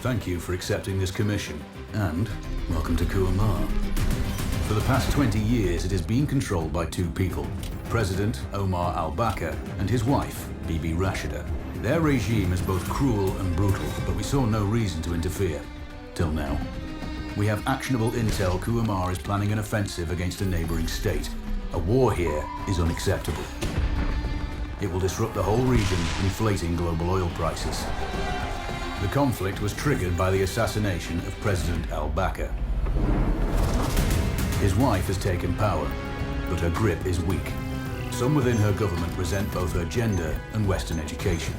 Thank you for accepting this commission, and welcome to Kuamar. For the past 20 years, it has been controlled by two people, President Omar al-Bakr and his wife, Bibi Rashida. Their regime is both cruel and brutal, but we saw no reason to interfere. Till now. We have actionable intel Kuamar is planning an offensive against a neighboring state. A war here is unacceptable. It will disrupt the whole region, inflating global oil prices. The conflict was triggered by the assassination of President al-Bakr. His wife has taken power, but her grip is weak. Some within her government resent both her gender and Western education.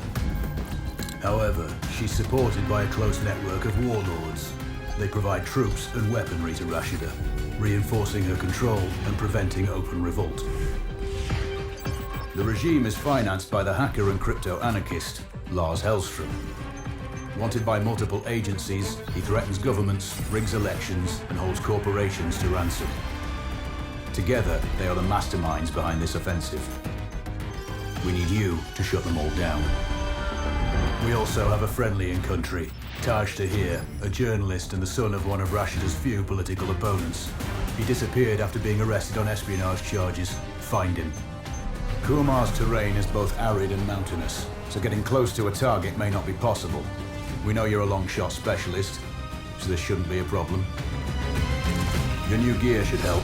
However, she's supported by a close network of warlords. They provide troops and weaponry to Rashida, reinforcing her control and preventing open revolt. The regime is financed by the hacker and crypto-anarchist, Lars Hellstrom. Wanted by multiple agencies, he threatens governments, rigs elections, and holds corporations to ransom. Together, they are the masterminds behind this offensive. We need you to shut them all down. We also have a friendly in country, Taj Tahir, a journalist and the son of one of Rashida's few political opponents. He disappeared after being arrested on espionage charges. Find him. Kuamar's terrain is both arid and mountainous, so getting close to a target may not be possible. We know you're a long-shot specialist, so this shouldn't be a problem. Your new gear should help,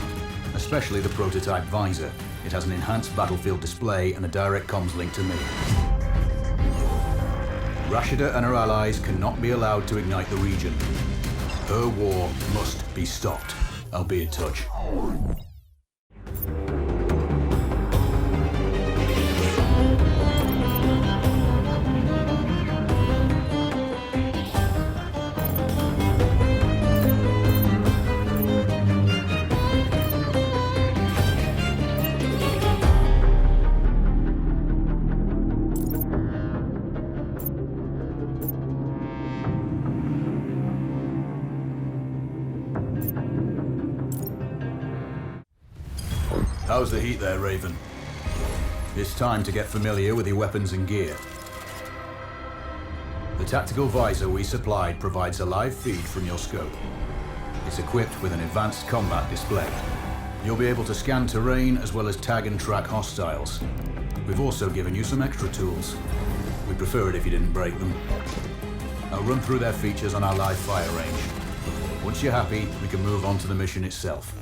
especially the prototype visor. It has an enhanced battlefield display and a direct comms link to me. Rashida and her allies cannot be allowed to ignite the region. Her war must be stopped. I'll be in touch. How's the heat there, Raven? It's time to get familiar with your weapons and gear. The tactical visor we supplied provides a live feed from your scope. It's equipped with an advanced combat display. You'll be able to scan terrain as well as tag and track hostiles. We've also given you some extra tools. We'd prefer it if you didn't break them. I'll run through their features on our live fire range. Once you're happy, we can move on to the mission itself.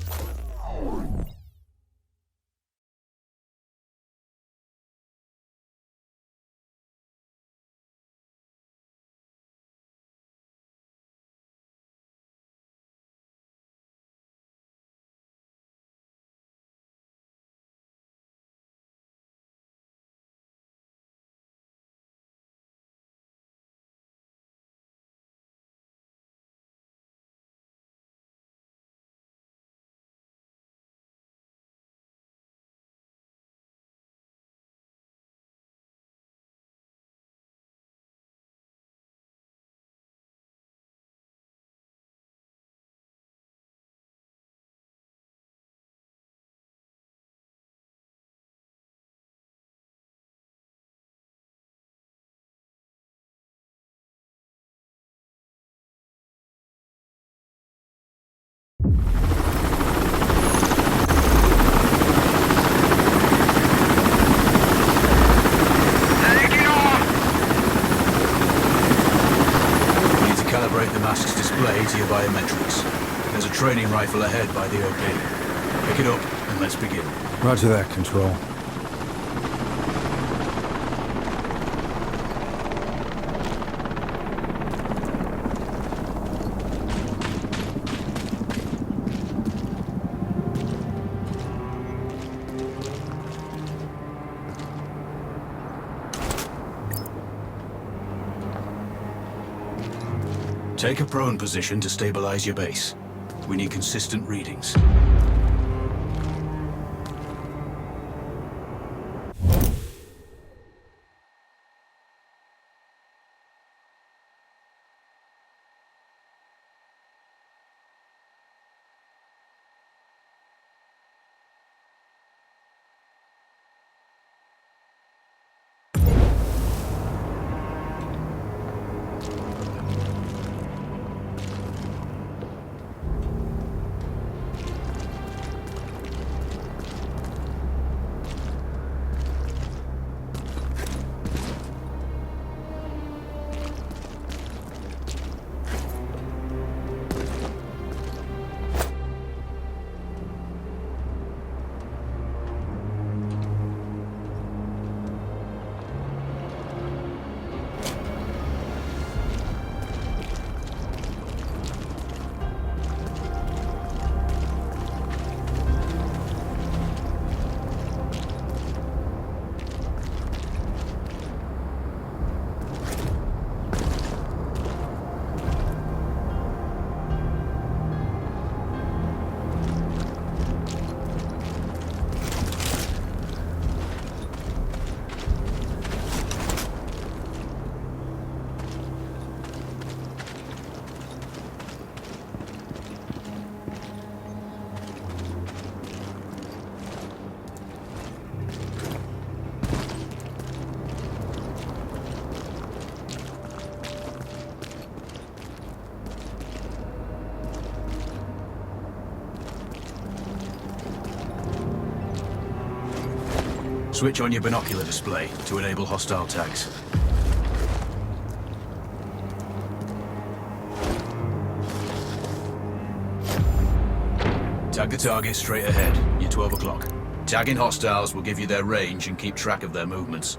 To your biometrics. There's a training rifle ahead by the OP. Pick it up and let's begin. Roger that, Control. Take a prone position to stabilize your base. We need consistent readings. Switch on your binocular display to enable hostile tags. Tag the target straight ahead, you're 12 o'clock. Tagging hostiles will give you their range and keep track of their movements.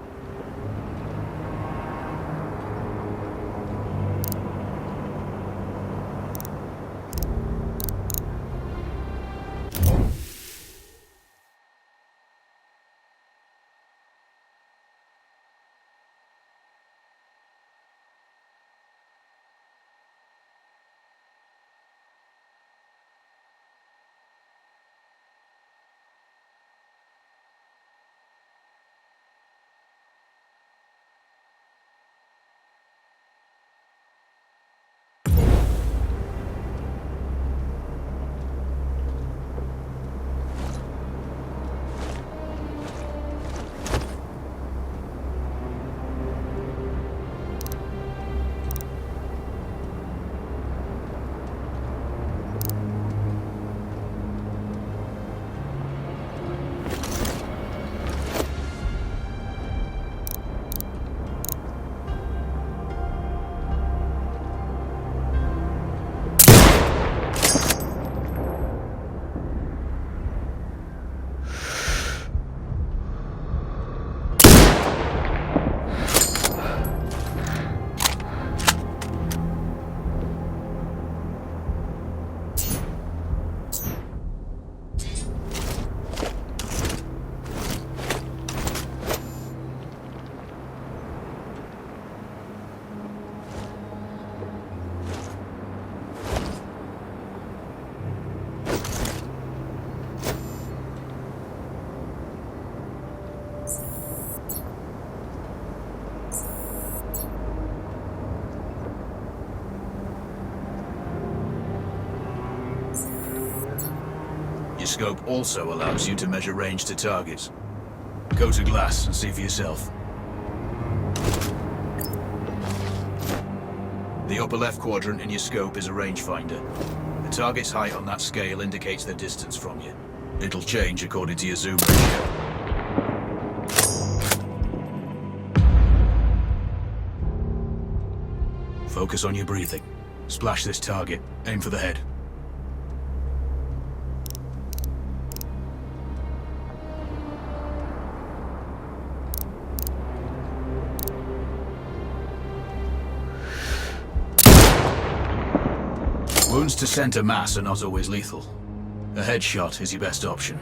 Your scope also allows you to measure range to targets. Go to glass and see for yourself. The upper left quadrant in your scope is a rangefinder. The target's height on that scale indicates their distance from you. It'll change according to your zoom ratio. Focus on your breathing. Splash this target. Aim for the head. Wounds to center mass are not always lethal. A headshot is your best option.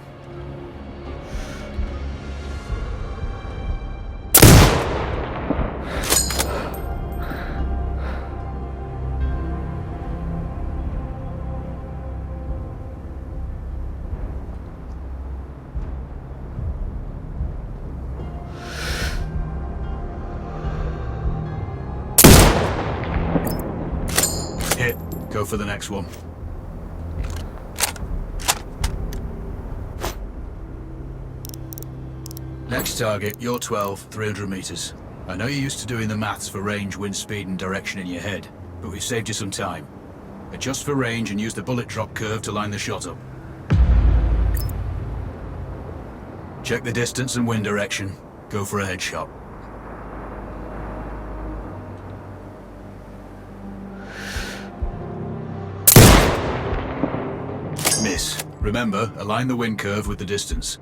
Hit. Go for the next one. Next target, you're 12, 300 meters. I know you're used to doing the maths for range, wind speed and direction in your head, but we've saved you some time. Adjust for range and use the bullet drop curve to line the shot up. Check the distance and wind direction. Go for a headshot. Miss. Remember, align the wind curve with the distance.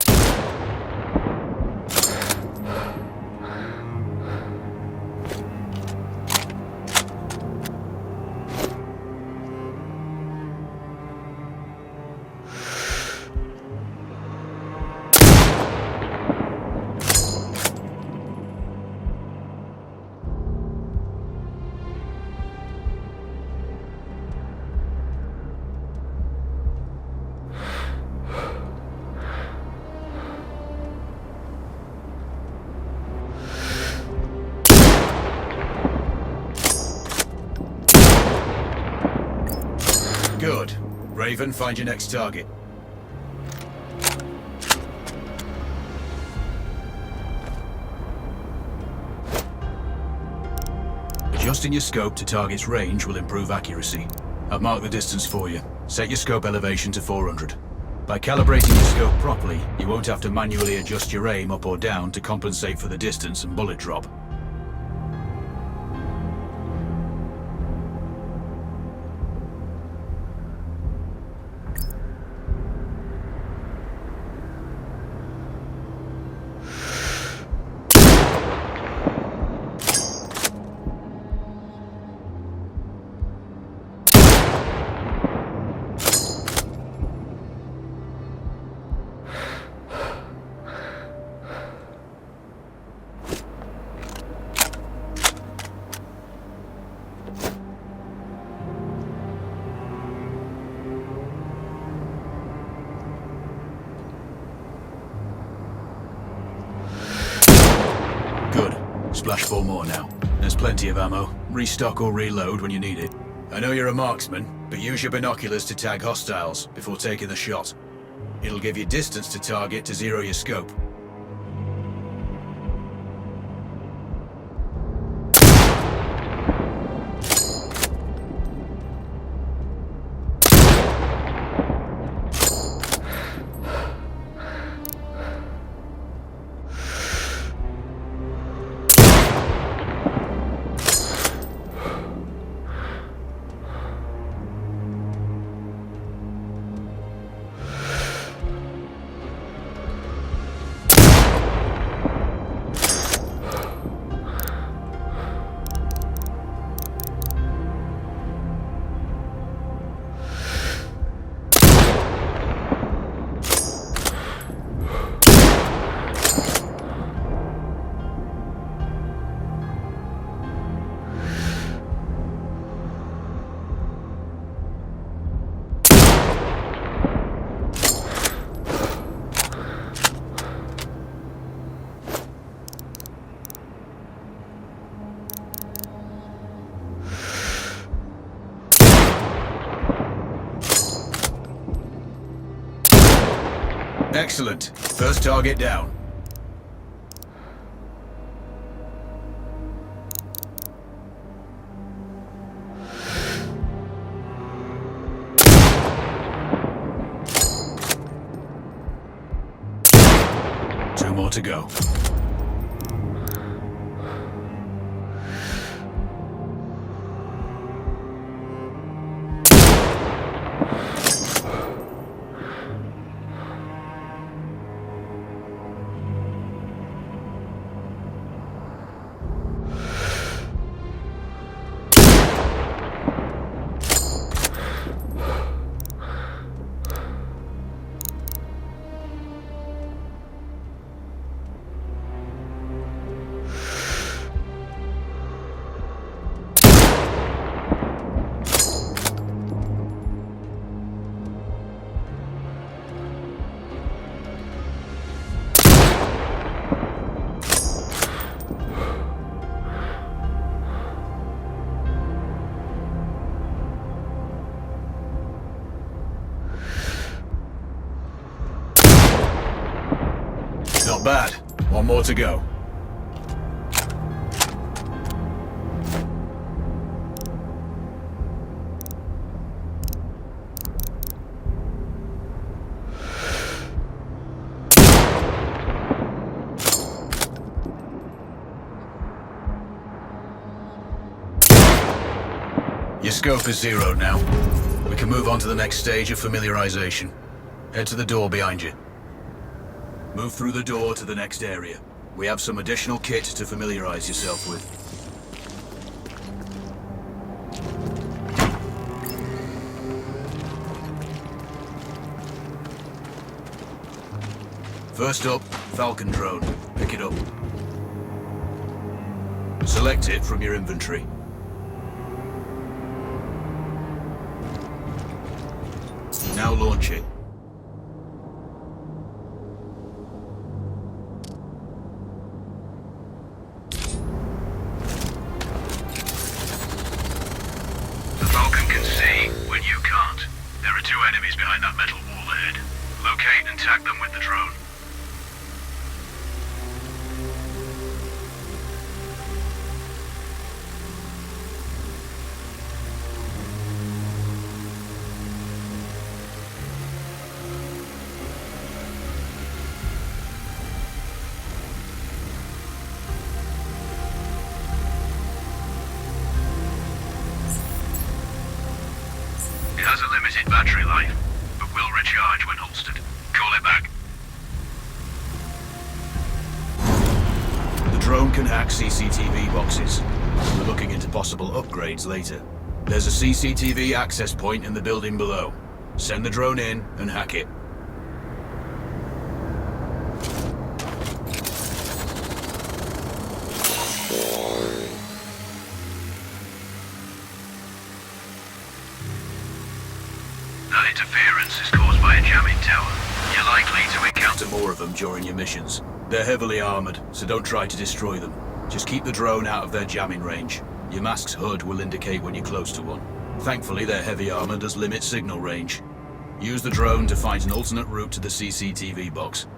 Good. Raven, find your next target. Adjusting your scope to target's range will improve accuracy. I've marked the distance for you. Set your scope elevation to 400. By calibrating your scope properly, you won't have to manually adjust your aim up or down to compensate for the distance and bullet drop. Good. Splash 4 more now. There's plenty of ammo. Restock or reload when you need it. I know you're a marksman, but use your binoculars to tag hostiles before taking the shot. It'll give you distance to target to zero your scope. Excellent. First target down. Two more to go. Not bad. One more to go. Your scope is zeroed now. We can move on to the next stage of familiarization. Head to the door behind you. Move through the door to the next area. We have some additional kit to familiarize yourself with. First up, Falcon drone. Pick it up. Select it from your inventory. Now launch it. The Falcon can see when you can't. There are two enemies behind that metal wall ahead. Locate and tag them with the drone. drone can hack CCTV boxes. We're looking into possible upgrades later. There's a CCTV access point in the building below. Send the drone in and hack it. That interference is caused by a jamming tower. You're likely to encounter More of them during your missions. They're heavily armored, so don't try to destroy them. Just keep the drone out of their jamming range. Your mask's HUD will indicate when you're close to one. Thankfully, their heavy armor does limit signal range. Use the drone to find an alternate route to the CCTV box.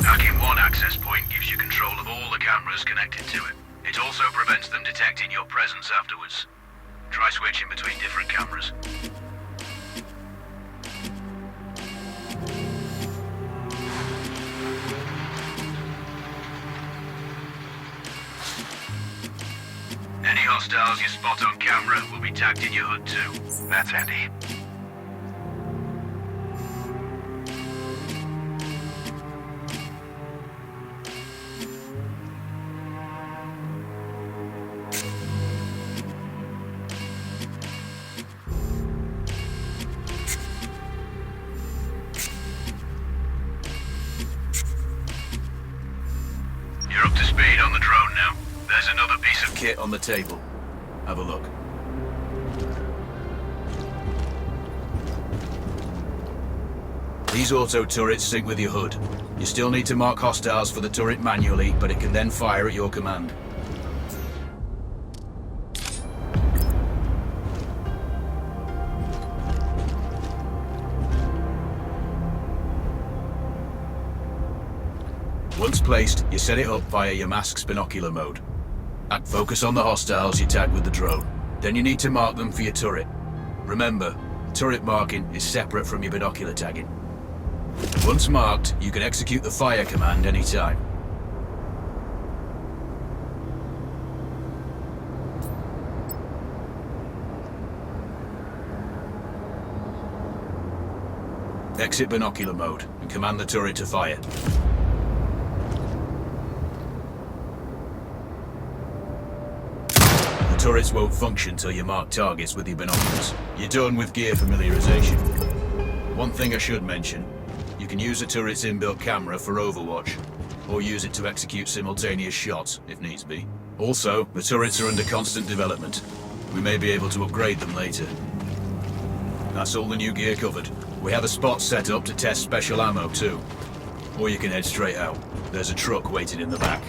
Hacking one access point gives you control of all the cameras connected to it. It also prevents them detecting your presence afterwards. Try switching between different cameras. Any hostiles you spot on camera will be tagged in your HUD too. That's handy. You're up to speed on the drone now. There's another piece of Kit on the table. Have a look. These auto turrets sync with your HUD. You still need to mark hostiles for the turret manually, but it can then fire at your command. Once placed, you set it up via your mask's binocular mode. Focus on the hostiles you tag with the drone. Then you need to mark them for your turret. Remember, turret marking is separate from your binocular tagging. Once marked, you can execute the fire command anytime. Exit binocular mode and command the turret to fire. Turrets won't function till you mark targets with your binoculars. You're done with gear familiarization. One thing I should mention, you can use a turret's inbuilt camera for overwatch, or use it to execute simultaneous shots, if needs be. Also, the turrets are under constant development. We may be able to upgrade them later. That's all the new gear covered. We have a spot set up to test special ammo too. Or you can head straight out. There's a truck waiting in the back.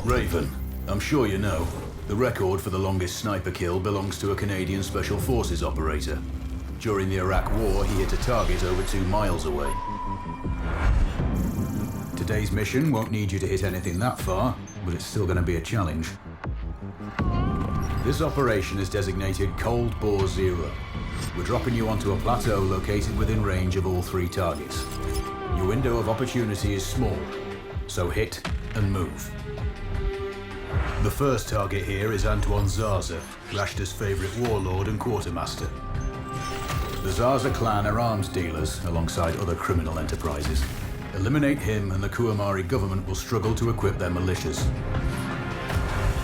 Raven, I'm sure you know, the record for the longest sniper kill belongs to a Canadian Special Forces operator. During the Iraq War, he hit a target over 2 miles away. Today's mission won't need you to hit anything that far, but it's still going to be a challenge. This operation is designated Cold Bore Zero. We're dropping you onto a plateau located within range of all 3 targets. Your window of opportunity is small, so hit and move. The first target here is Antoine Zaza, Rashta's favorite warlord and quartermaster. The Zaza clan are arms dealers alongside other criminal enterprises. Eliminate him and the Kuamari government will struggle to equip their militias.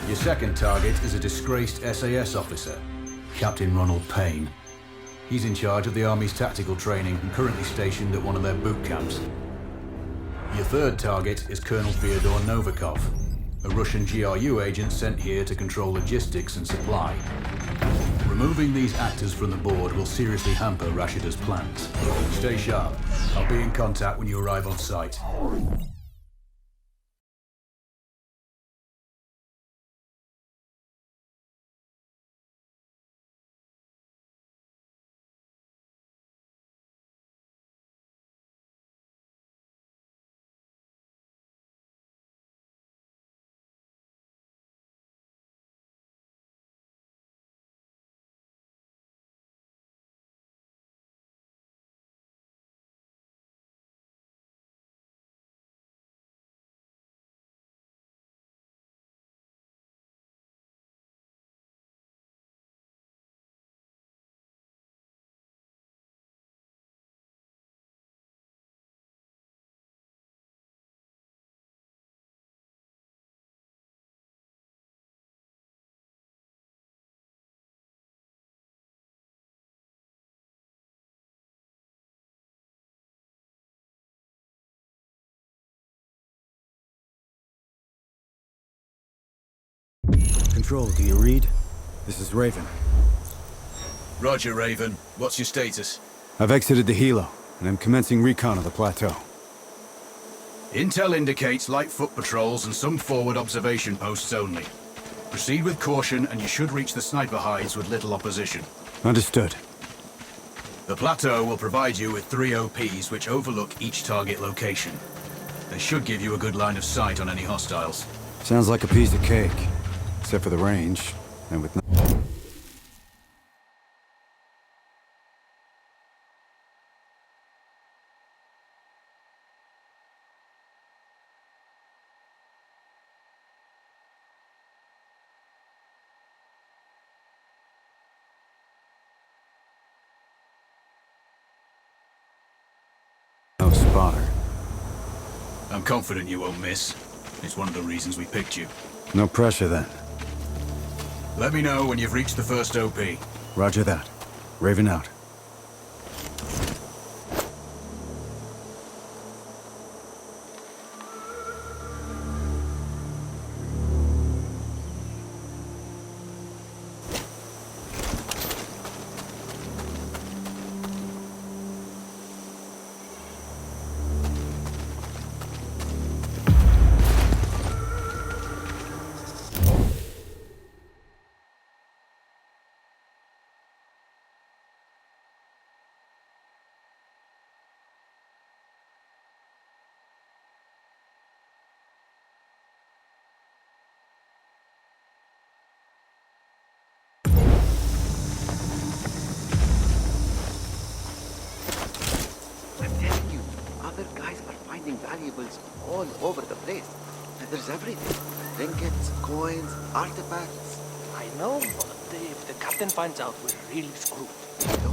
Your second target is a disgraced SAS officer, Captain Ronald Payne. He's in charge of the Army's tactical training and currently stationed at one of their boot camps. Your third target is Colonel Fyodor Novikov, a Russian GRU agent sent here to control logistics and supply. Removing these actors from the board will seriously hamper Rashida's plans. Stay sharp. I'll be in contact when you arrive on site. Control, do you read? This is Raven. Roger, Raven. What's your status? I've exited the helo, and I'm commencing recon of the plateau. Intel indicates light foot patrols and some forward observation posts only. Proceed with caution and you should reach the sniper hides with little opposition. Understood. The plateau will provide you with 3 OPs which overlook each target location. They should give you a good line of sight on any hostiles. Sounds like a piece of cake. Except for the range, and with no... no spotter. I'm confident you won't miss. It's one of the reasons we picked you. No pressure then. Let me know when you've reached the first OP. Roger that. Raven out. Valuables all over the place. And there's everything. Trinkets, coins, artifacts. I know, but if the captain finds out, we're really screwed. Don't